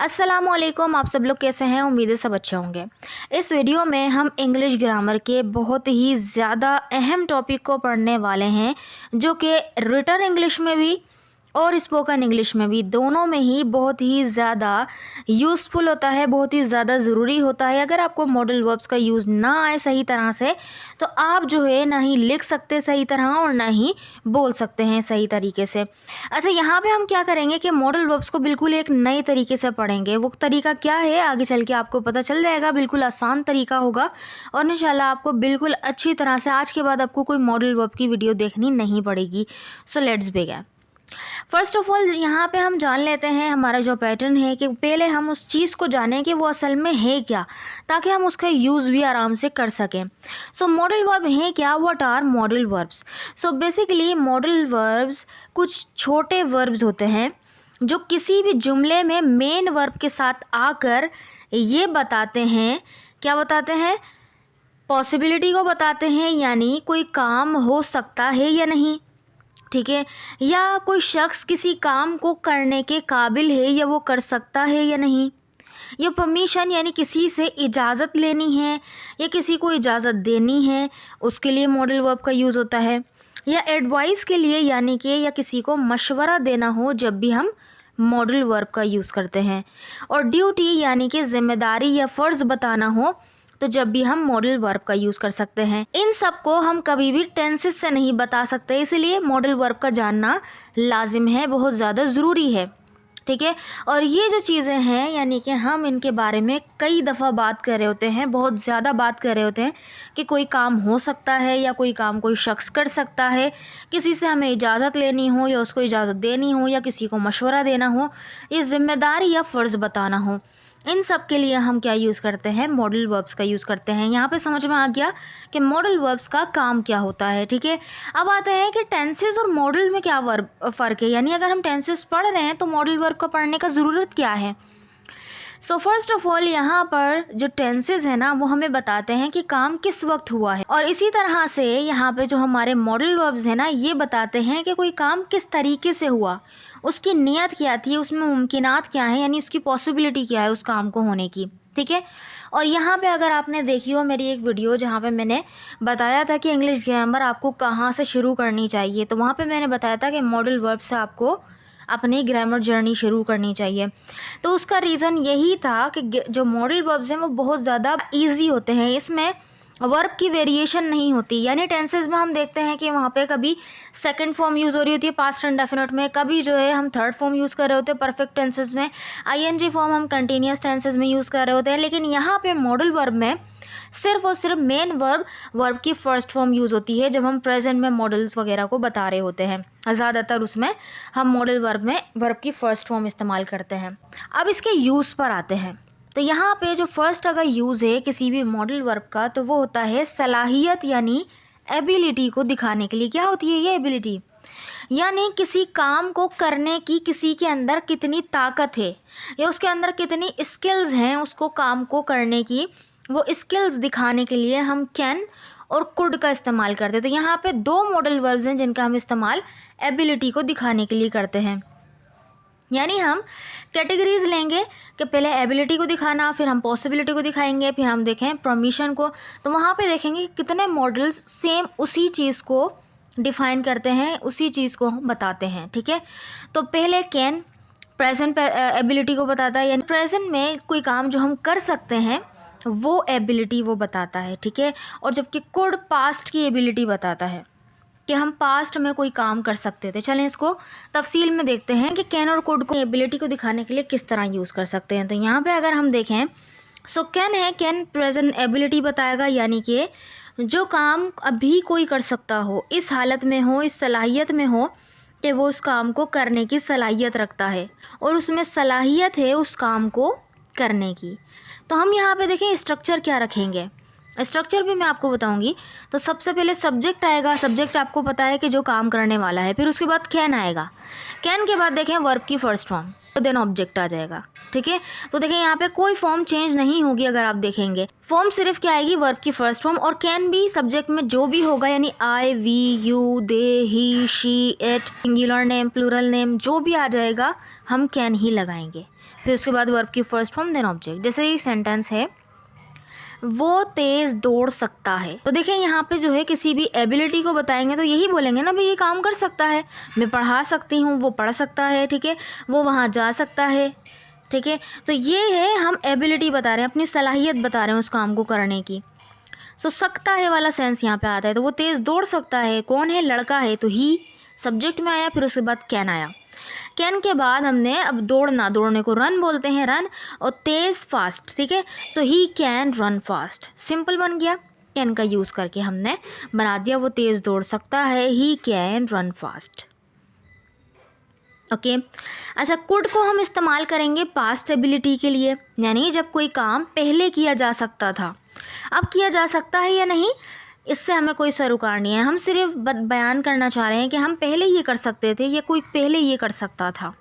अस्सलामुअलैकुम, आप सब लोग कैसे हैं। उम्मीद है सब अच्छे होंगे। इस वीडियो में हम इंग्लिश ग्रामर के बहुत ही ज़्यादा अहम टॉपिक को पढ़ने वाले हैं, जो कि रिटन इंग्लिश में भी और स्पोकन इंग्लिश में भी, दोनों में ही बहुत ही ज़्यादा यूज़फुल होता है, बहुत ही ज़्यादा ज़रूरी होता है। अगर आपको मॉडल वर्ब्स का यूज़ ना आए सही तरह से, तो आप जो है ना ही लिख सकते सही तरह और ना ही बोल सकते हैं सही तरीके से। अच्छा, यहाँ पे हम क्या करेंगे कि मॉडल वर्ब्स को बिल्कुल एक नए तरीके से पढ़ेंगे। वो तरीका क्या है आगे चल के आपको पता चल जाएगा। बिल्कुल आसान तरीका होगा और इंशाल्लाह आपको बिल्कुल अच्छी तरह से आज के बाद आपको कोई मॉडल वर्ब की वीडियो देखनी नहीं पड़ेगी। So let's begin. First of all यहाँ पे हम जान लेते हैं हमारा जो पैटर्न है कि पहले हम उस चीज़ को जानें कि वो असल में है क्या, ताकि हम उसका यूज़ भी आराम से कर सकें। सो मॉडल वर्ब है क्या, what are modal verbs. So basically modal verbs कुछ छोटे वर्ब्स होते हैं जो किसी भी जुमले में मेन वर्ब के साथ आकर ये बताते हैं, क्या बताते हैं, पॉसिबिलिटी को बताते हैं, यानी कोई काम हो सकता है या नहीं, ठीक है, या कोई शख्स किसी काम को करने के काबिल है या वो कर सकता है या नहीं, या परमिशन यानी किसी से इजाज़त लेनी है या किसी को इजाज़त देनी है, उसके लिए मॉडल वर्ब का यूज़ होता है, या एडवाइस के लिए यानी कि या किसी को मशवरा देना हो, जब भी हम मॉडल वर्ब का यूज़ करते हैं, और ड्यूटी यानी कि ज़िम्मेदारी या फ़र्ज़ बताना हो, तो जब भी हम मॉडल वर्ब का यूज़ कर सकते हैं। इन सब को हम कभी भी टेंसेस से नहीं बता सकते, इसलिए मॉडल वर्ब का जानना लाजिम है, बहुत ज़्यादा ज़रूरी है, ठीक है। और ये जो चीज़ें हैं यानी कि हम इनके बारे में कई दफ़ा बात कर रहे होते हैं, बहुत ज़्यादा बात कर रहे होते हैं कि कोई काम हो सकता है या कोई काम कोई शख्स कर सकता है, किसी से हमें इजाज़त लेनी हो या उसको इजाज़त देनी हो या किसी को मशवरा देना हो, ये ज़िम्मेदारी या फ़र्ज़ बताना हो, इन सब के लिए हम क्या यूज़ करते हैं, मॉडल वर्ब्स का यूज़ करते हैं। यहाँ पे समझ में आ गया कि मॉडल वर्ब्स का काम क्या होता है, ठीक है। अब आते हैं कि टेंसेस और मॉडल में क्या फ़र्क है, यानी अगर हम टेंसेस पढ़ रहे हैं तो मॉडल वर्ब का पढ़ने का ज़रूरत क्या है। सो फर्स्ट ऑफ ऑल यहाँ पर जो टेंसेस है ना, वो हमें बताते हैं कि काम किस वक्त हुआ है, और इसी तरह से यहाँ पे जो हमारे मॉडल वर्ब्स है ना, ये बताते हैं कि कोई काम किस तरीके से हुआ, उसकी नीयत क्या थी, उसमें मुमकिनात क्या है, यानी उसकी पॉसिबिलिटी क्या है उस काम को होने की, ठीक है। और यहाँ पे अगर आपने देखी हो मेरी एक वीडियो जहाँ पे मैंने बताया था कि इंग्लिश ग्रामर आपको कहाँ से शुरू करनी चाहिए, तो वहाँ पे मैंने बताया था कि मॉडल वर्ब से आपको अपनी ग्रामर जर्नी शुरू करनी चाहिए। तो उसका रीज़न यही था कि जो मॉडल वर्ब्स हैं वो बहुत ज़्यादा ईजी होते हैं, इसमें वर्ब की वेरिएशन नहीं होती। यानी टेंसेस में हम देखते हैं कि वहाँ पे कभी सेकंड फॉर्म यूज़ हो रही होती है पास्ट एंड डेफिनेट में, कभी जो है हम थर्ड फॉर्म यूज़ कर रहे होते हैं परफेक्ट टेंसेस में, आईएनजी फॉर्म हम कंटिन्यूस टेंसेस में यूज़ कर रहे होते हैं। लेकिन यहाँ पे मॉडल वर्ब में सिर्फ और सिर्फ मेन वर्ब की फ़र्स्ट फॉर्म यूज़ होती है, जब हम प्रेजेंट में मॉडल्स वगैरह को बता रहे होते हैं। ज़्यादातर उसमें हम मॉडल वर्ब में वर्ब की फ़र्स्ट फॉर्म इस्तेमाल करते हैं। अब इसके यूज़ पर आते हैं, तो यहाँ पे जो फर्स्ट अगर यूज़ है किसी भी मॉडल वर्ब का, तो वो होता है सलाहियत यानी एबिलिटी को दिखाने के लिए। क्या होती है ये एबिलिटी, यानी किसी काम को करने की किसी के अंदर कितनी ताकत है या उसके अंदर कितनी स्किल्स हैं उसको काम को करने की, वो स्किल्स दिखाने के लिए हम कैन और कुड का इस्तेमाल करते हैं। तो यहाँ पे दो मॉडल वर्ब्स हैं जिनका हम इस्तेमाल एबिलिटी को दिखाने के लिए करते हैं। यानी हम कैटेगरीज लेंगे कि पहले एबिलिटी को दिखाना, फिर हम पॉसिबिलिटी को दिखाएंगे, फिर हम देखें परमिशन को, तो वहाँ पे देखेंगे कितने मॉडल्स सेम उसी चीज़ को डिफ़ाइन करते हैं, उसी चीज़ को हम बताते हैं, ठीक है। तो पहले कैन प्रेजेंट एबिलिटी को बताता है, यानी प्रेजेंट में कोई काम जो हम कर सकते हैं वो एबिलिटी वो बताता है, ठीक है। और जबकि कुड पास्ट की एबिलिटी बताता है कि हम पास्ट में कोई काम कर सकते थे। चलें इसको तफसील में देखते हैं कि कैन और कुड को एबिलिटी को दिखाने के लिए किस तरह यूज़ कर सकते हैं। तो यहाँ पे अगर हम देखें, सो कैन है, कैन प्रेजेंट एबिलिटी बताएगा, यानी कि जो काम अभी कोई कर सकता हो, इस हालत में हो, इस सलाहियत में हो कि वो उस काम को करने की सलाहियत रखता है और उसमें सलाहियत है उस काम को करने की। तो हम यहाँ पे देखें स्ट्रक्चर क्या रखेंगे, स्ट्रक्चर भी मैं आपको बताऊंगी। तो सबसे पहले सब्जेक्ट आएगा, सब्जेक्ट आपको पता है कि जो काम करने वाला है, फिर उसके बाद कैन आएगा, कैन के बाद देखें वर्ब की फर्स्ट फॉर्म, तो देन ऑब्जेक्ट आ जाएगा, ठीक है। तो देखें यहाँ पे कोई फॉर्म चेंज नहीं होगी, अगर आप देखेंगे फॉर्म सिर्फ क्या आएगी, वर्ब की फर्स्ट फॉर्म, और कैन भी सब्जेक्ट में जो भी होगा, यानी I, we, you, they, he, she, it, singular name, plural name, जो भी आ जाएगा हम कैन ही लगाएंगे। फिर उसके बाद वर्ब की फर्स्ट फॉर्म देन ऑब्जेक्ट। जैसे ये सेंटेंस है, वो तेज़ दौड़ सकता है। तो देखिए यहाँ पे जो है किसी भी एबिलिटी को बताएंगे तो यही बोलेंगे ना भाई ये काम कर सकता है, मैं पढ़ा सकती हूँ, वो पढ़ सकता है, ठीक है, वो वहाँ जा सकता है, ठीक है। तो ये है हम एबिलिटी बता रहे हैं, अपनी सलाहियत बता रहे हैं उस काम को करने की। सो सकता है वाला सेंस यहाँ पे आता है। तो वो तेज़ दौड़ सकता है, कौन है, लड़का है, तो ही सब्जेक्ट में आया। फिर उसके बाद कैन आया। कैन के बाद हमने अब दौड़ना, दौड़ने को रन बोलते हैं, रन, और तेज़ फास्ट, ठीक है। So he can run fast, simple बन गया। कैन का यूज़ करके हमने बना दिया वो तेज़ दौड़ सकता है, ही कैन रन फास्ट। ओके अच्छा, कुड को हम इस्तेमाल करेंगे पास्ट एबिलिटी के लिए, यानी जब कोई काम पहले किया जा सकता था, अब किया जा सकता है या नहीं, इससे हमें कोई सरोकार नहीं है। हम सिर्फ बयान करना चाह रहे हैं कि हम पहले ये कर सकते थे या कोई पहले ये कर सकता था,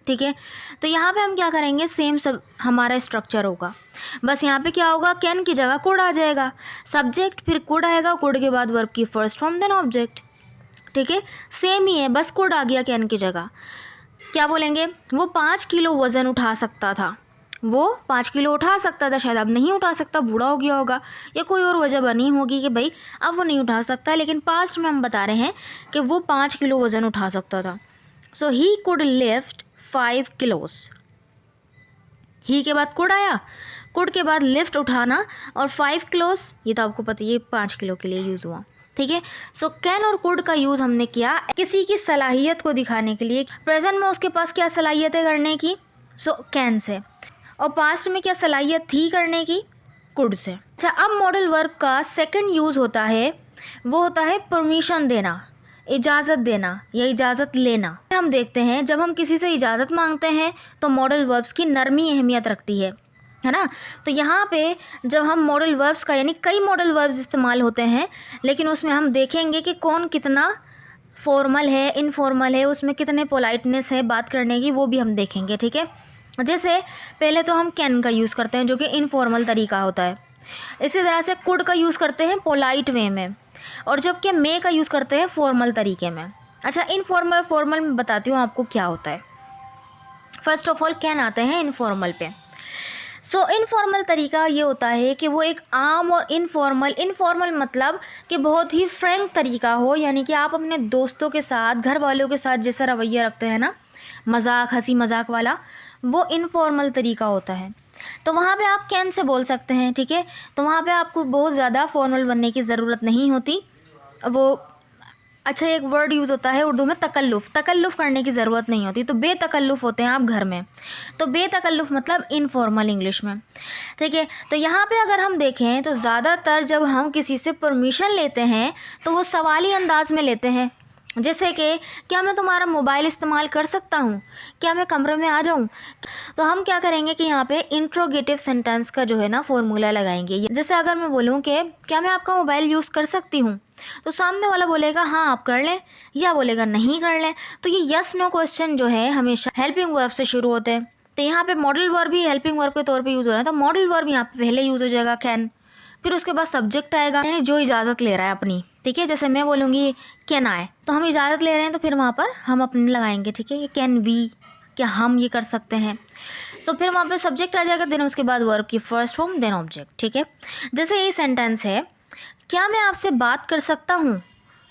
ठीक है। तो यहाँ पे हम क्या करेंगे, सेम सब हमारा स्ट्रक्चर होगा, बस यहाँ पे क्या होगा, कैन की जगह कुड आ जाएगा, सब्जेक्ट फिर कुड आएगा, कुड के बाद वर्ब की फर्स्ट फॉर्म देन ऑब्जेक्ट, ठीक है। सेम ही है, बस कुड आ गया कैन की जगह। क्या बोलेंगे, वो 5 किलो वज़न उठा सकता था, वो 5 किलो उठा सकता था, शायद अब नहीं उठा सकता, बूढ़ा हो गया होगा या कोई और वजह बनी होगी कि भाई अब वो नहीं उठा सकता, लेकिन पास्ट में हम बता रहे हैं कि वो 5 किलो वज़न उठा सकता था। सो ही कुड लिफ्ट 5 किलोस। ही के बाद कुड आया, कुड के बाद लिफ्ट उठाना, और 5 किलोस ये तो आपको पता है, ये 5 किलो के लिए यूज़ हुआ, ठीक है। सो कैन और कुड का यूज़ हमने किया किसी की सलाहियत को दिखाने के लिए। प्रेजेंट में उसके पास क्या सलाहियत है करने की, सो कैन से, और पास्ट में क्या सलाहियत थी करने की, कुड से। अच्छा, अब मॉडल वर्ब का सेकंड यूज़ होता है, वो होता है परमिशन देना, इजाज़त देना या इजाज़त लेना। हम देखते हैं जब हम किसी से इजाज़त मांगते हैं तो मॉडल वर्ब्स की नरमी अहमियत रखती है ना। तो यहाँ पे जब हम मॉडल वर्ब्स का, यानी कई मॉडल वर्ब्स इस्तेमाल होते हैं, लेकिन उसमें हम देखेंगे कि कौन कितना फॉर्मल है, इनफॉर्मल है, उसमें कितने पोलाइटनेस है बात करने की, वो भी हम देखेंगे, ठीक है। जैसे पहले तो हम कैन का यूज़ करते हैं जो कि इनफॉर्मल तरीका होता है, इसी तरह से कुड का यूज़ करते हैं पोलाइट वे में, और जबकि मे का यूज़ करते हैं फॉर्मल तरीके में। अच्छा, इनफॉर्मल फॉर्मल में बताती हूँ आपको क्या होता है। फर्स्ट ऑफ ऑल कैन आते हैं इनफॉर्मल पे। सो इनफॉर्मल तरीका ये होता है कि वो एक आम और इनफॉर्मल मतलब कि बहुत ही फ्रैंक तरीका हो, यानी कि आप अपने दोस्तों के साथ, घर वालों के साथ जैसा रवैया रखते हैं ना, मजाक, हंसी मजाक वाला, वो इनफॉर्मल तरीका होता है। तो वहाँ पे आप कैन से बोल सकते हैं, ठीक है। तो वहाँ पे आपको बहुत ज़्यादा फॉर्मल बनने की ज़रूरत नहीं होती। वो अच्छा, एक वर्ड यूज़ होता है उर्दू में तकल्लुफ़ करने की ज़रूरत नहीं होती, तो बेतकल्लुफ़ होते हैं आप घर में, तो बेतकल्लुफ़ मतलब इनफॉर्मल इंग्लिश में, ठीक है। तो यहाँ पे अगर हम देखें तो ज़्यादातर जब हम किसी से परमिशन लेते हैं तो वो सवाली अंदाज में लेते हैं, जैसे कि क्या मैं तुम्हारा मोबाइल इस्तेमाल कर सकता हूँ, क्या मैं कमरे में आ जाऊँ। तो हम क्या करेंगे कि यहाँ पे इंट्रोगेटिव सेंटेंस का जो है ना फॉर्मूला लगाएंगे। जैसे अगर मैं बोलूँ कि क्या मैं आपका मोबाइल यूज़ कर सकती हूँ, तो सामने वाला बोलेगा हाँ आप कर लें, या बोलेगा नहीं कर लें। तो ये यस नो क्वेश्चन जो है हमेशा हेल्पिंग वर्ब से शुरू होते हैं। तो यहाँ पे मॉडल वर्ब भी हेल्पिंग वर्ब के तौर पे यूज़ हो रहा है, तो मॉडल वर्ब यहाँ पे पहले यूज़ हो जाएगा कैन, फिर उसके बाद सब्जेक्ट आएगा, यानी जो इजाज़त ले रहा है अपनी, ठीक है। जैसे मैं बोलूँगी कैन आए, तो हम इजाज़त ले रहे हैं, तो फिर वहाँ पर हम अपने लगाएंगे, ठीक है। कैन वी, क्या हम ये कर सकते हैं। सो फिर वहाँ पे सब्जेक्ट आ जाएगा, देन उसके बाद वर्ब की फर्स्ट फॉर्म देन ऑब्जेक्ट, ठीक है। जैसे ये सेंटेंस है, क्या मैं आपसे बात कर सकता हूँ,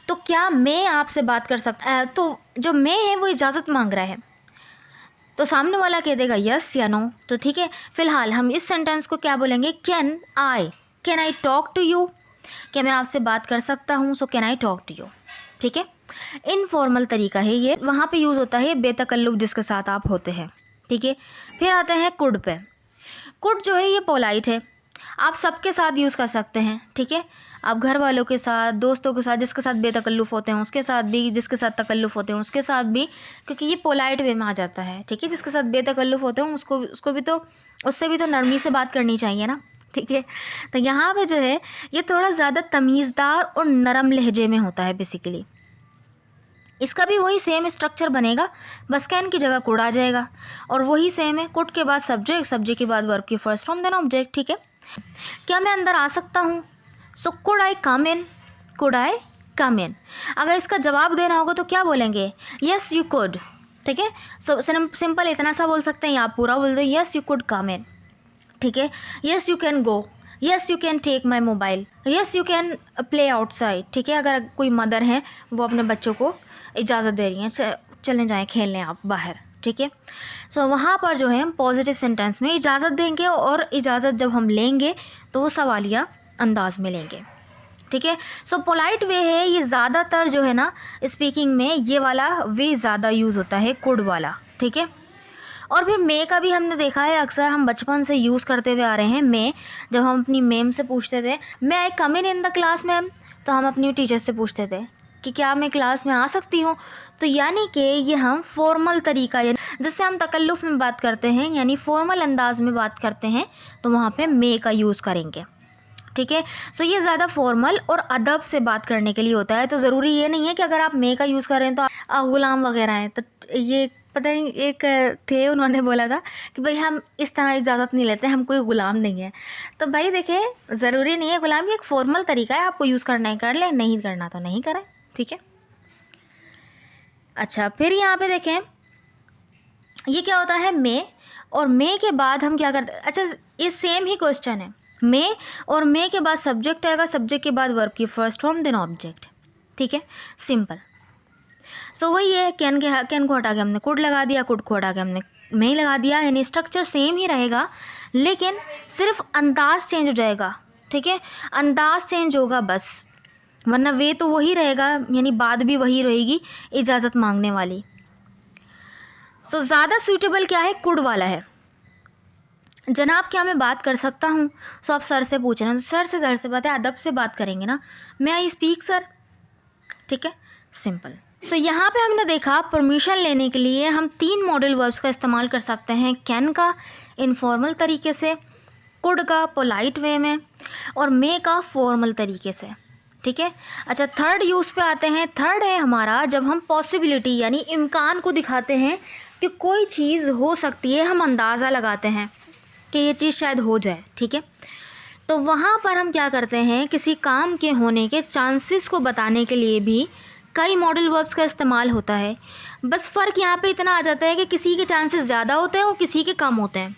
तो क्या मैं आपसे बात कर सकता, तो जो मैं है वो इजाज़त मांग रहा है, तो सामने वाला कह देगा यस या नो, तो ठीक है। फिलहाल हम इस सेंटेंस को क्या बोलेंगे, can I talk to you, क्या मैं आपसे बात कर सकता हूँ, so can I talk to you, ठीक है। इनफॉर्मल तरीका है ये, वहाँ पे यूज़ होता है बेतकल्लुफ़ जिसके साथ आप होते हैं, ठीक है। फिर आते हैं कुड पे। कुड जो है ये पोलाइट है, आप सबके साथ यूज़ कर सकते हैं, ठीक है। आप घर वालों के साथ, दोस्तों के साथ, जिसके साथ बेतकल्लुफ़ होते हैं उसके साथ भी, जिसके साथ तकल्लुफ़ होते हैं उसके साथ भी, क्योंकि ये पोलाइट वे में आ जाता है, ठीक है। जिसके साथ बेतकल्लुफ़ होते हैं उसको भी तो, उससे भी तो नरमी से बात करनी चाहिए ना, ठीक है। तो यहाँ पे जो है ये थोड़ा ज़्यादा तमीज़दार और नरम लहजे में होता है बेसिकली। इसका भी वही सेम स्ट्रक्चर बनेगा, बस कैन की जगह कुड आ जाएगा, और वही सेम है, कुड के बाद सब्जेक्ट के बाद वर्ब की फर्स्ट फॉर्म देन ऑब्जेक्ट, ठीक है। क्या मैं अंदर आ सकता हूँ, सो कुड आई कम इन। अगर इसका जवाब देना होगा तो क्या बोलेंगे, यस यू कुड, ठीक है। सो सिंपल इतना सा बोल सकते हैं, या आप पूरा बोल दो, yes you could come in, ठीक है। Yes you can go, yes you can take my mobile, yes you can play outside, ठीक है। अगर कोई मदर है वो अपने बच्चों को इजाज़त दे रही हैं, चलें जाएँ खेलने आप बाहर, ठीक है। सो वहाँ पर जो है हम पॉजिटिव सेंटेंस में इजाज़त देंगे, और इजाज़त जब हम लेंगे तो वो सवालिया अंदाज में लेंगे, ठीक है। सो पोलाइट वे है, ये ज़्यादातर जो है ना स्पीकिंग में ये वाला वे ज़्यादा यूज़ होता है, कुड वाला, ठीक है। और फिर मे का भी हमने देखा है, अक्सर हम बचपन से यूज़ करते हुए आ रहे हैं। मे, जब हम अपनी मैम से पूछते थे मैं आई कम इन द क्लास मैम, तो हम अपनी टीचर से पूछते थे कि क्या मैं क्लास में आ सकती हूँ। तो यानी कि ये हम फॉर्मल तरीका, यानी जिससे हम तकल्लुफ़ में बात करते हैं, यानी फॉर्मल अंदाज में बात करते हैं, तो वहाँ पे मे का यूज़ करेंगे, ठीक है। सो ये ज़्यादा फॉर्मल और अदब से बात करने के लिए होता है। तो ज़रूरी ये नहीं है कि अगर आप मे का यूज़ कर रहे हैं तो आप ग़ुलाम वगैरह हैं। तो ये पता नहीं, एक थे उन्होंने बोला था कि भाई हम इस तरह इजाज़त नहीं लेते, हम कोई ग़ुलाम नहीं है। तो भाई देखें, ज़रूरी नहीं है, ग़ुलाम ये एक फॉर्मल तरीका है, आपको यूज़ करना है कर लें, नहीं करना तो नहीं करें, ठीक है। अच्छा, फिर यहाँ पे देखें ये क्या होता है, मे, और मे के बाद हम क्या करते हैं। अच्छा, ये सेम ही क्वेश्चन है, मे और मे के बाद सब्जेक्ट आएगा, सब्जेक्ट के बाद वर्ब की फर्स्ट फॉर्म देन ऑब्जेक्ट, ठीक है, सिंपल। सो वही है, कैन को हटा के हमने कुड लगा दिया, कुड को हटा के हमने मे लगा दिया, यानी स्ट्रक्चर सेम ही रहेगा, लेकिन सिर्फ अंदाज चेंज हो जाएगा, ठीक है। अंदाज चेंज होगा बस, वरना वे तो वही रहेगा, यानी बात भी वही रहेगी, इजाज़त मांगने वाली। सो ज़्यादा सूटेबल क्या है, कुड वाला है। जनाब क्या मैं बात कर सकता हूँ, सो आप सर से पूछ रहे हैं, तो सर से ज़ाहिर सी बात है अदब से बात करेंगे ना, मैं आई स्पीक सर, ठीक है, सिंपल। सो यहाँ पे हमने देखा परमिशन लेने के लिए हम 3 मॉडल वर्ब्स का इस्तेमाल कर सकते हैं, कैन का इनफॉर्मल तरीके से, कुड का पोलाइट वे में, और मे का फॉर्मल तरीके से, ठीक है। अच्छा, थर्ड यूज़ पे आते हैं। थर्ड है हमारा जब हम पॉसिबिलिटी यानी इम्कान को दिखाते हैं कि कोई चीज़ हो सकती है, हम अंदाज़ा लगाते हैं कि ये चीज़ शायद हो जाए, ठीक है। तो वहाँ पर हम क्या करते हैं, किसी काम के होने के चांसेस को बताने के लिए भी कई मॉडल वर्ब्स का इस्तेमाल होता है। बस फ़र्क यहाँ पे इतना आ जाता है कि किसी के चांसेस ज़्यादा होते हैं और किसी के कम होते हैं,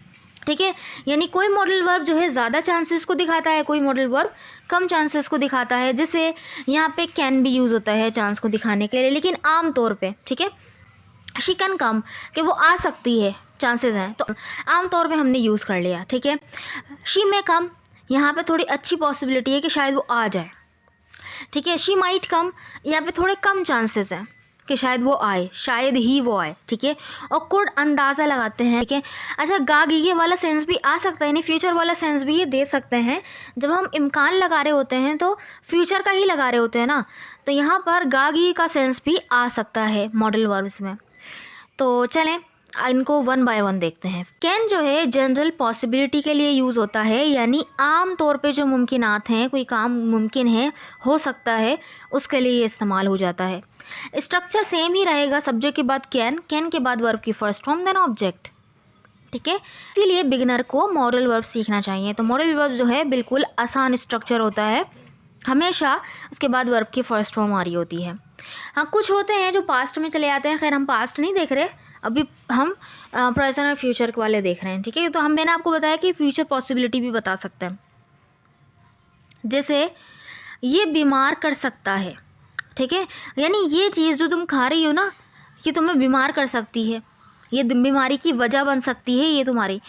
ठीक है। यानी कोई मॉडल वर्ब जो है ज़्यादा चांसेस को दिखाता है, कोई मॉडल वर्ब कम चांसेस को दिखाता है। जैसे यहाँ पे कैन भी यूज़ होता है चांस को दिखाने के लिए, लेकिन आम तौर पे, ठीक है। शी कैन कम, कि वो आ सकती है, चांसेस हैं, तो आम तौर पे हमने यूज़ कर लिया, ठीक है। शी मे कम, यहाँ पे थोड़ी अच्छी पॉसिबिलिटी है कि शायद वो आ जाए, ठीक है। शी माइट कम, यहाँ पे थोड़े कम चांसेस हैं कि शायद वो आए, शायद ही वो आए, ठीक है। और कुड अंदाज़ा लगाते हैं, ठीक है। अच्छा, गाग ये वाला सेंस भी आ सकता है, यानी फ्यूचर वाला सेंस भी ये दे सकते हैं। जब हम इम्कान लगा रहे होते हैं तो फ्यूचर का ही लगा रहे होते हैं ना, तो यहाँ पर गागी का सेंस भी आ सकता है मॉडल वर्ब्स में। तो चलें इनको वन बाय वन देखते हैं। कैन जो है जनरल पॉसिबिलिटी के लिए यूज़ होता है, यानी आम तौर पे जो मुमकिनात हैं, कोई काम मुमकिन है, हो सकता है, उसके लिए ये इस्तेमाल हो जाता है। स्ट्रक्चर सेम ही रहेगा, सब्जेक्ट के बाद कैन, कैन के बाद वर्ब की फर्स्ट फॉर्म देन ऑब्जेक्ट, ठीक है। इसीलिए बिगिनर को मॉडल वर्ब सीखना चाहिए। तो मॉडल वर्ब जो है बिल्कुल आसान स्ट्रक्चर होता है, हमेशा उसके बाद वर्ब की फर्स्ट फॉर्म आ रही होती है। हाँ, कुछ होते हैं जो पास्ट में चले जाते हैं, खैर हम पास्ट नहीं देख रहे, अभी हम प्रेजेंट और फ्यूचर वाले देख रहे हैं, ठीक है। तो मैंने आपको बताया कि फ्यूचर पॉसिबिलिटी भी बता सकते हैं, जैसे ये बीमार कर सकता है, ठीक है। यानी ये चीज़ जो तुम खा रही हो ना, ये तुम्हें बीमार कर सकती है, ये बीमारी की वजह बन सकती है ये तुम्हारी।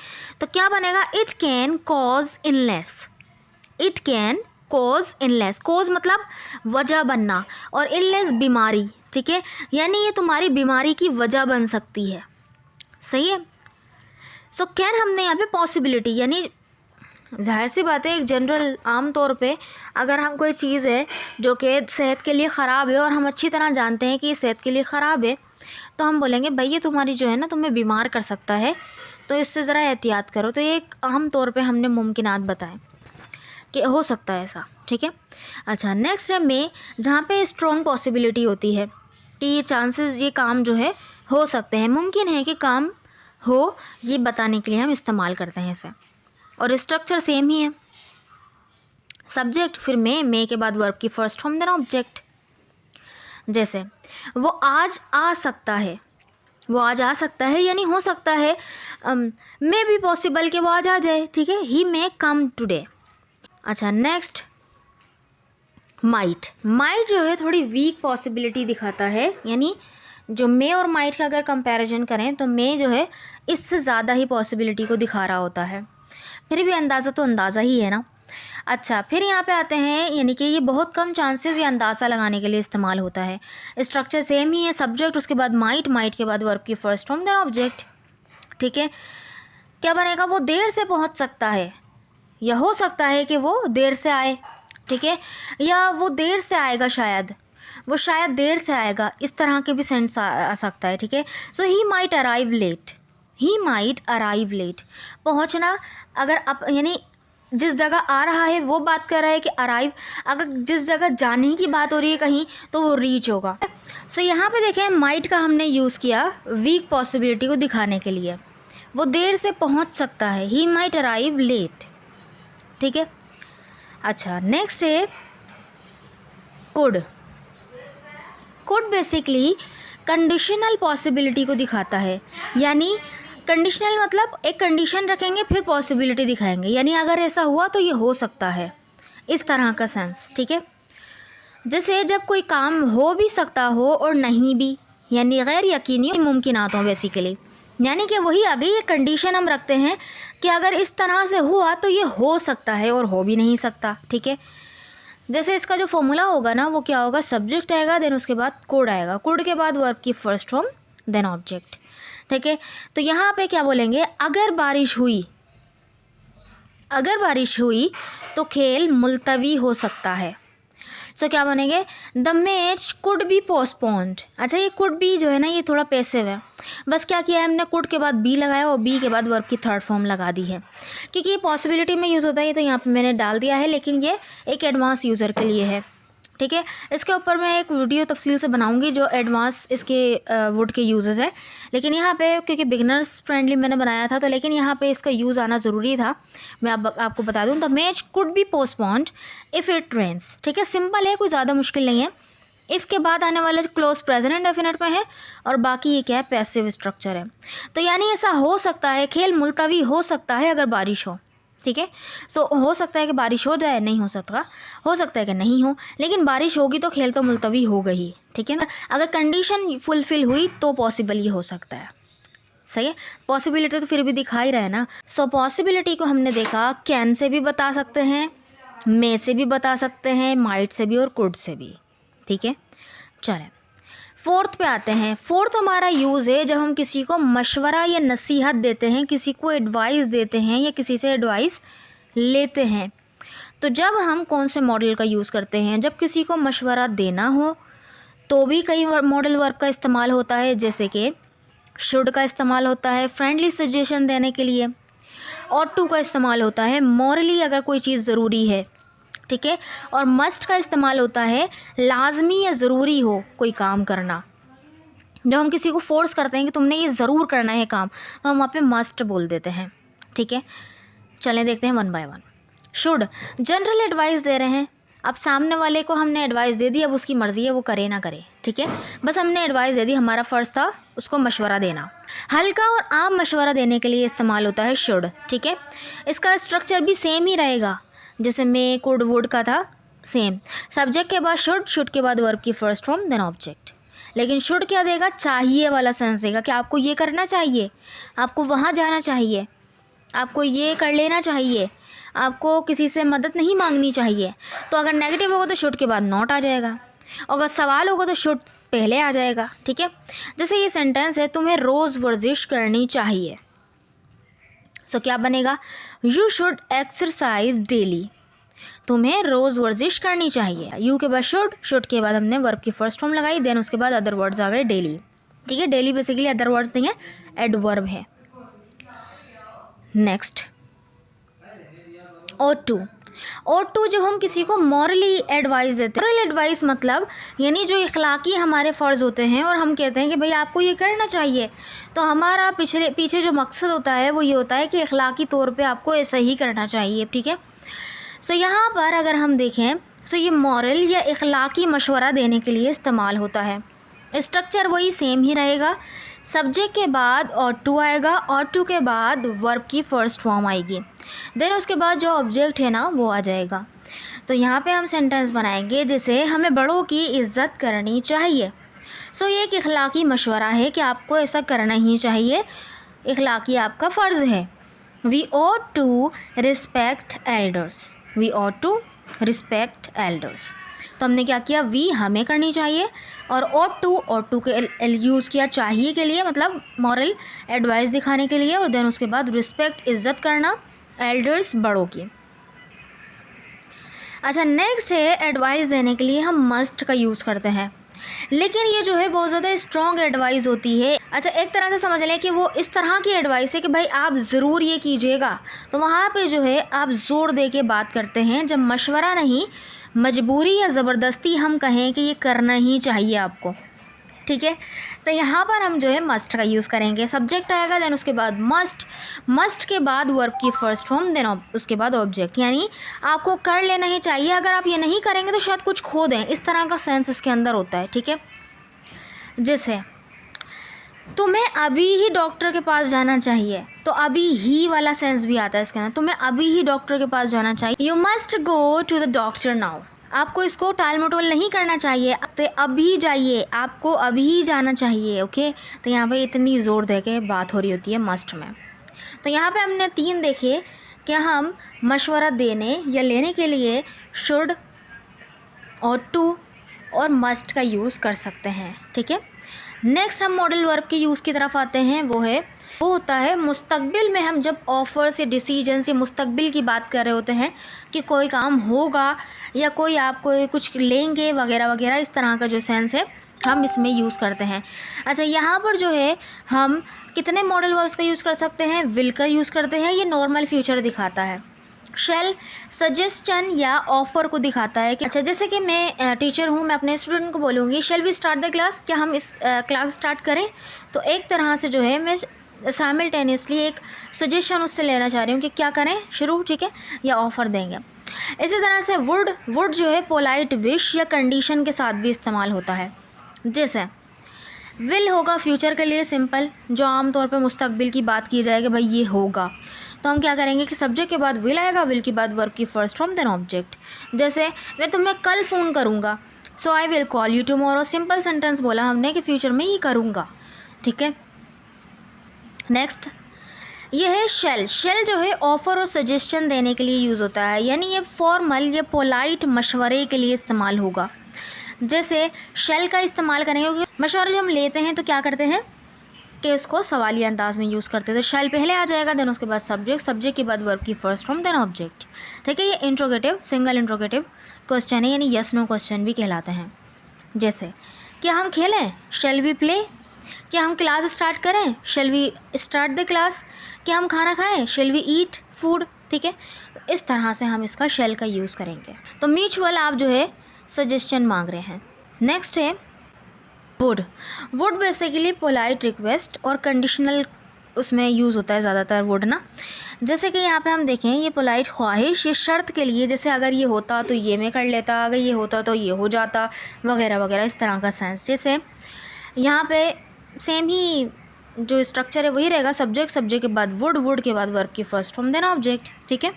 तो क्या बनेगा, it can cause illness, it can cause illness, cause मतलब वजह बनना, और इलनेस बीमारी, ठीक है। यानी ये तुम्हारी बीमारी की वजह बन सकती है, सही है। सो कैन हमने यहाँ पे पॉसिबिलिटी, यानी जाहिर सी बात है, एक जनरल आम तौर पे अगर हम कोई चीज़ है जो कि सेहत के लिए ख़राब है और हम अच्छी तरह जानते हैं कि ये सेहत के लिए ख़राब है, तो हम बोलेंगे भाई ये तुम्हारी जो है ना, तुम्हें बीमार कर सकता है, तो इससे ज़रा एहतियात करो। तो ये एक आम तौर पे हमने मुमकिनात बताए कि हो सकता है ऐसा, ठीक है। अच्छा, नेक्स्ट है मे, जहाँ पे स्ट्रॉन्ग पॉसिबिलिटी होती है कि ये चांसेस, ये काम जो है हो सकते हैं, मुमकिन है कि काम हो, ये बताने के लिए हम इस्तेमाल करते हैं इसे। और स्ट्रक्चर सेम ही है, सब्जेक्ट फिर मे के बाद वर्ब की फर्स्ट फॉर्म देन ऑब्जेक्ट। जैसे वो आज आ सकता है, वो आज आ सकता है, यानी हो सकता है, मे बी पॉसिबल कि वो आज आ जाए, ठीक है, ही मे कम टुडे। अच्छा, नेक्स्ट माइट। माइट जो है थोड़ी वीक पॉसिबिलिटी दिखाता है, यानी जो मे और माइट का अगर कंपैरिजन करें तो मे जो है इससे ज़्यादा ही पॉसिबिलिटी को दिखा रहा होता है, फिर भी अंदाज़ा तो अंदाज़ा ही है ना। अच्छा, फिर यहाँ पे आते हैं, यानी कि ये बहुत कम चांसेस ये अंदाज़ा लगाने के लिए इस्तेमाल होता है। स्ट्रक्चर सेम ही है, सब्जेक्ट, उसके बाद माइट, माइट के बाद वर्ब की फर्स्ट फॉर्म, देन ऑब्जेक्ट, ठीक है। क्या बनेगा, वो देर से पहुँच सकता है, या हो सकता है कि वो देर से आए, ठीक है, या वो देर से आएगा, शायद वो शायद देर से आएगा, इस तरह के भी सेंस आ सकता है, ठीक है। So he might arrive late, he might arrive late, पहुँचना, अगर आप यानी जिस जगह आ रहा है वो बात कर रहा है कि अराइव, अगर जिस जगह जाने की बात हो रही है कहीं तो वो रीच होगा। सो यहाँ पे देखें माइट का हमने यूज़ किया वीक पॉसिबिलिटी को दिखाने के लिए, वो देर से पहुँच सकता है, ही माइट अराइव लेट, ठीक है। अच्छा, नेक्स्ट है could. Could basically conditional possibility को दिखाता है, यानी कंडीशनल मतलब एक कंडीशन रखेंगे फिर पॉसिबिलिटी दिखाएंगे, यानी अगर ऐसा हुआ तो ये हो सकता है, इस तरह का सेंस, ठीक है। जैसे जब कोई काम हो भी सकता हो और नहीं भी, यानी गैर यकीनी मुमकिनात हो बेसिकली, यानी कि वही आगे ये कंडीशन हम रखते हैं कि अगर इस तरह से हुआ तो ये हो सकता है और हो भी नहीं सकता, ठीक है। जैसे इसका जो फॉर्मूला होगा ना, वो क्या होगा, सब्जेक्ट आएगा, देन उसके बाद कोड आएगा, कोड के बाद वर्ब की फर्स्ट फॉर्म, देन ऑब्जेक्ट, ठीक है। तो यहाँ पे क्या बोलेंगे, अगर बारिश हुई, अगर बारिश हुई तो खेल मुलतवी हो सकता है। सो क्या बनेंगे, the match could be postponed. अच्छा, ये कुड बी जो है ना ये थोड़ा पैसिव है, बस क्या किया है हमने, कुड के बाद बी लगाया और बी के बाद वर्ब की थर्ड फॉर्म लगा दी है, क्योंकि ये पॉसिबिलिटी में यूज़ होता है, तो यहाँ पे मैंने डाल दिया है, लेकिन ये एक एडवांस यूज़र के लिए है, ठीक है। इसके ऊपर मैं एक वीडियो तफसील से बनाऊंगी जो एडवांस इसके वुड के यूजेस है, लेकिन यहाँ पे क्योंकि बिगनर्स फ्रेंडली मैंने बनाया था, तो लेकिन यहाँ पे इसका यूज़ आना ज़रूरी था। मैं आपको बता दूँ, the match could be postponed if it rains, ठीक है, सिंपल है, कोई ज़्यादा मुश्किल नहीं है। इफ़ के बाद आने वाला क्लोज प्रेजेंट इंडेफिनिट में है, और बाकी ये क्या है, पैसिव स्ट्रक्चर है। तो यानी ऐसा हो सकता है, खेल मुलतवी हो सकता है अगर बारिश हो, ठीक है। सो हो सकता है कि बारिश हो जाए, नहीं हो सकता है कि नहीं हो, लेकिन बारिश होगी तो खेल तो मुलतवी हो गई, ठीक है ना। अगर कंडीशन फुलफ़िल हुई तो पॉसिबल ये हो सकता है, सही है। पॉसिबिलिटी तो फिर भी दिखा ही रहा है ना। सो पॉसिबिलिटी को हमने देखा, कैन से भी बता सकते हैं, मे से भी बता सकते हैं, माइट से भी और कुड से भी, ठीक है। चलें फोर्थ पे आते हैं। फोर्थ हमारा यूज़ है जब हम किसी को मशवरा या नसीहत देते हैं, किसी को एडवाइस देते हैं या किसी से एडवाइस लेते हैं। तो जब हम कौन से मॉडल का यूज़ करते हैं, जब किसी को मशवरा देना हो तो भी कई मॉडल वर्ब का इस्तेमाल होता है, जैसे कि शुड का इस्तेमाल होता है फ्रेंडली सजेशन देने के लिए, और टू का इस्तेमाल होता है मॉरली अगर कोई चीज़ ज़रूरी है, ठीक है, और मस्ट का इस्तेमाल होता है लाजमी या ज़रूरी हो कोई काम करना। जब हम किसी को फोर्स करते हैं कि तुमने ये ज़रूर करना है काम, तो हम वहाँ पे मस्ट बोल देते हैं, ठीक है। चलें देखते हैं one by one. Should general advice दे रहे हैं, अब सामने वाले को हमने एडवाइस दे दी, अब उसकी मर्ज़ी है वो करे ना करे, ठीक है, बस हमने एडवाइस दे दी, हमारा फ़र्ज़ था उसको मशवरा देना। हल्का और आम मशवरा देने के लिए इस्तेमाल होता है शुड, ठीक है। इसका स्ट्रक्चर भी सेम ही रहेगा जैसे मे कुड वुड का था, सेम। सब्जेक्ट के बाद शुड, शुड के बाद वर्ब की फर्स्ट फॉर्म, देन ऑब्जेक्ट। लेकिन शुड क्या देगा, चाहिए वाला सेंस देगा कि आपको ये करना चाहिए, आपको वहाँ जाना चाहिए, आपको ये कर लेना चाहिए, आपको किसी से मदद नहीं मांगनी चाहिए। तो अगर नेगेटिव होगा तो शुड के बाद नॉट आ जाएगा, और अगर सवाल होगा तो शुड पहले आ जाएगा, ठीक है। जैसे ये सेंटेंस है, तुम्हें रोज़ वर्जिश करनी चाहिए, सो क्या बनेगा, यू शुड एक्सरसाइज डेली, तुम्हें रोज़ वर्जिश करनी चाहिए। यू के बाद शुड, शुड के बाद हमने वर्ब की फर्स्ट फॉर्म लगाई, देन उसके बाद अदर वर्ड्स आ गए डेली, ठीक है। डेली बेसिकली अदर वर्ड्स नहीं है, एडवर्ब है। नेक्स्ट और टू जब हम किसी को मॉरली एडवाइस देते हैं, मॉरल एडवाइस मतलब यानी जो इखलाकी हमारे फ़र्ज़ होते हैं और हम कहते हैं कि भाई आपको ये करना चाहिए, तो हमारा पीछे जो मकसद होता है वो ये होता है कि इखलाकी तौर पे आपको ऐसा ही करना चाहिए, ठीक है। सो यहाँ पर अगर हम देखें, सो ये मॉरल या इखलाकी मशवरा देने के लिए इस्तेमाल होता है। स्ट्रक्चर वही सेम ही रहेगा, सब्जेक्ट के बाद और टू आएगा, और टू के बाद वर्ब की फर्स्ट फॉर्म आएगी, देन उसके बाद जो ऑब्जेक्ट है ना वो आ जाएगा। तो यहाँ पे हम सेंटेंस बनाएंगे जैसे हमें बड़ों की इज़्ज़त करनी चाहिए। सो ये एक इखलाकी मशवरा है कि आपको ऐसा करना ही चाहिए, इखलाकी आपका फ़र्ज़ है। We ought to respect elders, we ought to respect elders. तो हमने क्या किया, वी हमें करनी चाहिए और ought टू के यूज़ किया चाहिए के लिए, मतलब मॉरल एडवाइस दिखाने के लिए, और देन उसके बाद रिस्पेक्ट इज़्ज़त करना एल्डर्स बड़ों की। अच्छा, नेक्स्ट है एडवाइस देने के लिए हम मस्ट का यूज़ करते हैं, लेकिन ये जो है बहुत ज़्यादा स्ट्रॉन्ग एडवाइस होती है। अच्छा, एक तरह से समझ लें कि वो इस तरह की एडवाइस है कि भाई आप ज़रूर ये कीजिएगा, तो वहाँ पे जो है आप ज़ोर दे के बात करते हैं। जब मशवरा नहीं, मजबूरी या ज़बरदस्ती हम कहें कि ये करना ही चाहिए आपको, ठीक है, तो यहाँ पर हम जो है मस्ट का यूज़ करेंगे। सब्जेक्ट आएगा, देन उसके बाद मस्ट, मस्ट के बाद वर्ब की फर्स्ट फॉर्म, देन उसके बाद ऑब्जेक्ट, यानी आपको कर लेना ही चाहिए, अगर आप ये नहीं करेंगे तो शायद कुछ खो दें, इस तरह का सेंस इसके अंदर होता है, ठीक है। जैसे तुम्हें अभी ही डॉक्टर के पास जाना चाहिए, तो अभी ही वाला सेंस भी आता है इसके अंदर, तुम्हें अभी ही डॉक्टर के पास जाना चाहिए। You must go to the doctor now, आपको इसको टाल मटोल नहीं करना चाहिए, तो अभी जाइए, आपको अभी जाना चाहिए, ओके। तो यहाँ पे इतनी ज़ोर दे के बात हो रही होती है मस्ट में। तो यहाँ पे हमने 3 देखे कि हम मशवरा देने या लेने के लिए शुड और टू और मस्ट का यूज़ कर सकते हैं, ठीक है। नेक्स्ट हम मॉडल वर्ब के यूज़ की तरफ आते हैं, वो होता है मुस्तकबिल में। हम जब ऑफ़र्स या डिसीजन से मुस्तकबिल की बात कर रहे होते हैं कि कोई काम होगा या कोई आपको कुछ लेंगे वगैरह वगैरह, इस तरह का जो सेंस है हम इसमें यूज़ करते हैं। अच्छा, यहाँ पर जो है हम कितने मॉडल वर्ब्स का यूज़ कर सकते हैं, विल का यूज़ करते हैं, ये नॉर्मल फ्यूचर दिखाता है। शेल सजेशन या ऑफ़र को दिखाता है कि अच्छा, जैसे कि मैं टीचर हूँ, मैं अपने स्टूडेंट को बोलूँगी shall we start the class, क्या हम इस क्लास स्टार्ट करें, तो एक तरह से जो है मैं साइमल्टेनियसली एक सजेशन उससे लेना चाह रही हूँ कि क्या करें, शुरू, ठीक है, या ऑफ़र देंगे। इसी तरह से वुड जो है पोलाइट विश या कंडीशन के साथ भी इस्तेमाल होता है। जैसे विल होगा फ्यूचर के लिए सिंपल, जो आमतौर पे मुस्तकबिल की बात की जाएगी, भाई ये होगा, तो हम क्या करेंगे कि सब्जेक्ट के बाद विल आएगा, विल के बाद वर्ब की फर्स्ट फॉर्म, देन ऑब्जेक्ट। जैसे मैं तुम्हें कल फ़ोन करूँगा, so I will call you tomorrow, simple sentence बोला हमने कि फ्यूचर में ये करूँगा, ठीक है। नेक्स्ट ये है शेल। शेल जो है ऑफ़र और सजेशन देने के लिए यूज़ होता है, यानी ये फॉर्मल या पोलाइट मशवरे के लिए इस्तेमाल होगा। जैसे शेल का इस्तेमाल करेंगे क्योंकि मशवरा जब हम लेते हैं तो क्या करते हैं कि इसको सवालिया अंदाज में यूज़ करते हैं, तो शेल पहले आ जाएगा, देन उसके बाद सब्जेक्ट, सब्जेक्ट के बाद वर्ब की फर्स्ट फॉर्म, देन ऑब्जेक्ट, ठीक है। ये इंट्रोगेटिव, सिंगल इंट्रोगेटिव क्वेश्चन है, यानी यस नो क्वेश्चन भी कहलाते हैं। जैसे क्या हम खेलें, शेल वी प्ले, क्या हम क्लास स्टार्ट करें, shall we start the class, क्या हम खाना खाएं, शेल वी ईट फूड, ठीक है। तो इस तरह से हम इसका शेल का यूज़ करेंगे। तो म्यूचुअल आप जो है सजेशन मांग रहे हैं। नेक्स्ट है वुड बेसिकली पोलाइट रिक्वेस्ट और कंडीशनल उसमें यूज़ होता है ज़्यादातर वुड ना। जैसे कि यहाँ पे हम देखें, ये पोलाइट ख्वाहिश, ये शर्त के लिए, जैसे अगर ये होता तो ये मैं कर लेता, अगर ये होता तो ये हो जाता, वगैरह वगैरह, इस तरह का सेंस। जैसे यहाँ पे सेम ही जो स्ट्रक्चर है वही रहेगा, सब्जेक्ट, सब्जेक्ट के बाद वुड के बाद वर्ब की फर्स्ट फॉर्म, देन ऑब्जेक्ट, ठीक है।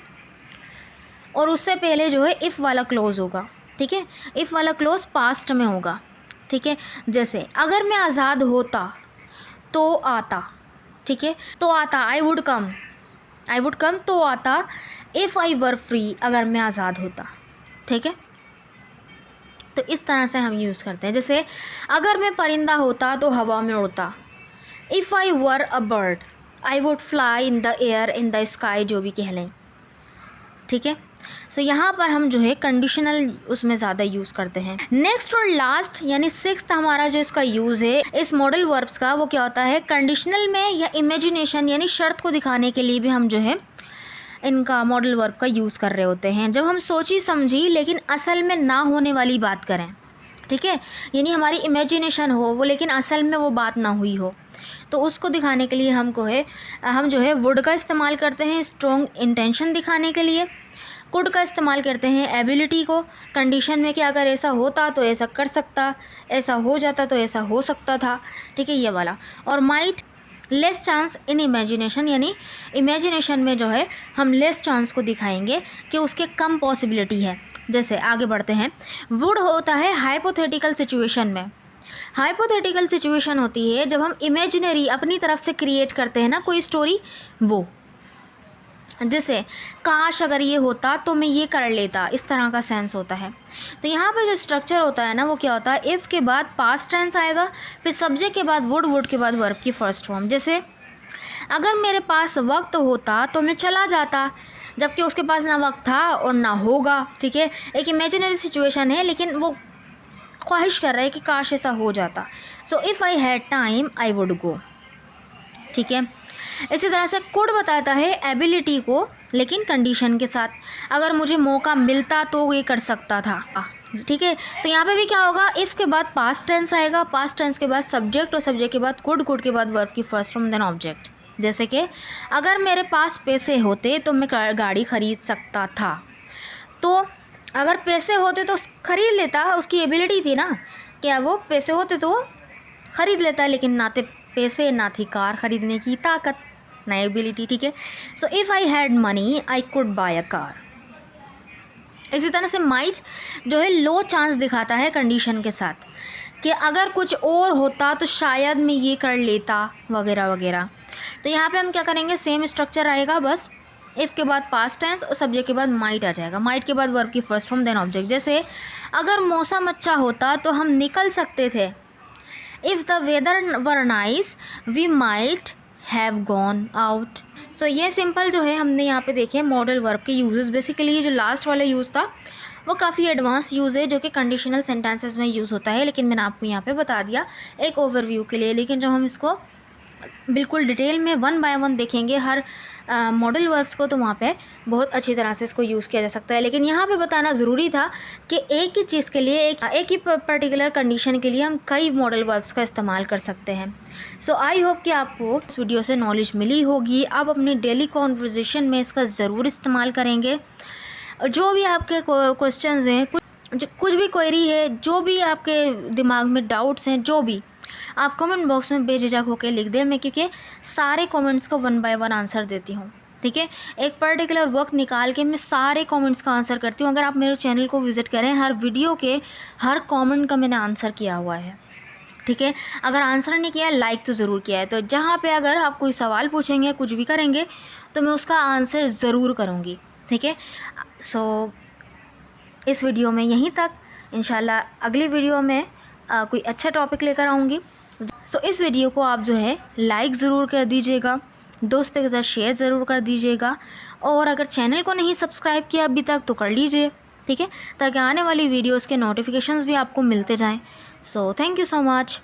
और उससे पहले जो है इफ़ वाला क्लोज होगा, ठीक है। इफ़ वाला क्लोज पास्ट में होगा, ठीक है। जैसे अगर मैं आज़ाद होता तो आता, ठीक है, तो आता, आई वुड कम तो आता, इफ़ आई वर फ्री, अगर मैं आज़ाद होता, ठीक है। तो इस तरह से हम यूज़ करते हैं। जैसे अगर मैं परिंदा होता तो हवा में उड़ता, if I were a bird I would fly in the air, in the sky, जो भी कह लें, ठीक है। सो यहाँ पर हम जो है कंडीशनल उसमें ज़्यादा यूज़ करते हैं। नेक्स्ट और लास्ट यानी 6th हमारा जो इसका यूज़ है इस मॉडल वर्ब्स का, वो क्या होता है, कंडीशनल में या इमेजिनेशन यानी शर्त को दिखाने के लिए भी हम जो है इनका मॉडल वर्ब का यूज़ कर रहे होते हैं। जब हम सोची समझी लेकिन असल में ना होने वाली बात करें, ठीक है, यानी हमारी इमेजिनेशन हो वो लेकिन असल में वो बात ना हुई हो, तो उसको दिखाने के लिए हम जो है वुड का इस्तेमाल करते हैं स्ट्रॉन्ग इंटेंशन दिखाने के लिए। कुड का इस्तेमाल करते हैं एबिलिटी को कंडीशन में कि अगर ऐसा होता तो ऐसा कर सकता, ऐसा हो जाता तो ऐसा हो सकता था, ठीक है, ये वाला। और might less chance in imagination, यानी इमेजिनेशन में जो है हम लेस चांस को दिखाएंगे कि उसके कम पॉसिबिलिटी है। जैसे आगे बढ़ते हैं, वुड होता है हाइपोथेटिकल सिचुएशन में। हाइपोथेटिकल सिचुएशन होती है जब हम इमेजिनरी अपनी तरफ से क्रिएट करते हैं ना कोई स्टोरी, वो जैसे काश अगर ये होता तो मैं ये कर लेता, इस तरह का सेंस होता है। तो यहाँ पे जो स्ट्रक्चर होता है ना वो क्या होता है, इफ़ के बाद पास्ट टेंस आएगा, फिर सब्जेक्ट के बाद वुड, वुड के बाद वर्ब की फर्स्ट फॉर्म। जैसे अगर मेरे पास वक्त होता तो मैं चला जाता, जबकि उसके पास ना वक्त था और ना होगा, ठीक है। एक इमेजिनरी सिचुएशन है लेकिन वो ख्वाहिश कर रहा है कि काश ऐसा हो जाता। So if I had time I would go, ठीक है। इसी तरह से कुड बताता है एबिलिटी को, लेकिन कंडीशन के साथ, अगर मुझे मौका मिलता तो ये कर सकता था, ठीक है। तो यहाँ पे भी क्या होगा, इफ़ के बाद पास्ट टेंस आएगा, पास्ट टेंस के बाद सब्जेक्ट और सब्जेक्ट के बाद कुड, कुड के बाद वर्ब की फर्स्ट फॉर्म देन ऑब्जेक्ट। जैसे कि अगर मेरे पास पैसे होते तो मैं गाड़ी ख़रीद सकता था। तो अगर पैसे होते तो ख़रीद लेता, उसकी एबिलिटी थी ना, क्या वो पैसे होते तो वो ख़रीद लेता, लेकिन ना थे पैसे ना थी कार ख़रीदने की ताकत, ना एबिलिटी, ठीक है। So if I had money I could bye a car. इसी तरह से माइट जो है लो चांस दिखाता है कंडीशन के साथ, कि अगर कुछ और होता तो शायद मैं ये कर लेता, वगैरह वगैरह। तो यहाँ पे हम क्या करेंगे, सेम स्ट्रक्चर आएगा, बस इफ़ के बाद पास्ट टेंस और सब्जेक्ट के बाद माइट आ जाएगा, माइट के बाद वर्ब की फर्स्ट फॉर्म देन ऑब्जेक्ट। जैसे अगर मौसम अच्छा होता तो हम निकल सकते थे, if the weather were nice we might have gone out. तो ये सिंपल जो है हमने यहाँ पे देखे मॉडल वर्ब के यूजेस। बेसिकली ये जो लास्ट वाला यूज़ था वो काफ़ी एडवांस यूज़ है, जो कि कंडीशनल सेंटेंसेस में यूज़ होता है, लेकिन मैंने आपको यहाँ पे बता दिया एक ओवरव्यू के लिए। लेकिन जब हम इसको बिल्कुल डिटेल में वन बाय वन देखेंगे हर मॉडल वर्ब्स को, तो वहाँ पे बहुत अच्छी तरह से इसको यूज़ किया जा सकता है। लेकिन यहाँ पे बताना ज़रूरी था कि एक ही चीज़ के लिए, एक ही पर्टिकुलर कंडीशन के लिए हम कई मॉडल वर्ब्स का इस्तेमाल कर सकते हैं। सो आई होप कि आपको इस वीडियो से नॉलेज मिली होगी। आप अपनी डेली कॉन्वर्जेसन में इसका ज़रूर इस्तेमाल करेंगे। जो भी आपके क्वेश्चंस हैं, कुछ भी क्वेरी है, जो भी आपके दिमाग में डाउट्स हैं, जो भी आप कमेंट बॉक्स में बेझिझक होकर लिख दें, मैं क्योंकि सारे कमेंट्स का वन बाय वन आंसर देती हूँ, ठीक है। एक पर्टिकुलर वक्त निकाल के मैं सारे कमेंट्स का आंसर करती हूँ। अगर आप मेरे चैनल को विज़िट करें, हर वीडियो के हर कमेंट का मैंने आंसर किया हुआ है, ठीक है। अगर आंसर नहीं किया है, लाइक तो ज़रूर किया है। तो जहाँ पे अगर आप कोई सवाल पूछेंगे, कुछ भी करेंगे, तो मैं उसका आंसर ज़रूर करूँगी, ठीक है। सो इस वीडियो में यहीं तक, इंशाल्लाह अगली वीडियो में कोई अच्छा टॉपिक लेकर आऊँगी। सो इस वीडियो को आप जो है लाइक ज़रूर कर दीजिएगा, दोस्तों के साथ शेयर ज़रूर कर दीजिएगा, और अगर चैनल को नहीं सब्सक्राइब किया अभी तक तो कर लीजिए, ठीक है, ताकि आने वाली वीडियोस के नोटिफिकेशंस भी आपको मिलते जाएं। So thank you so much.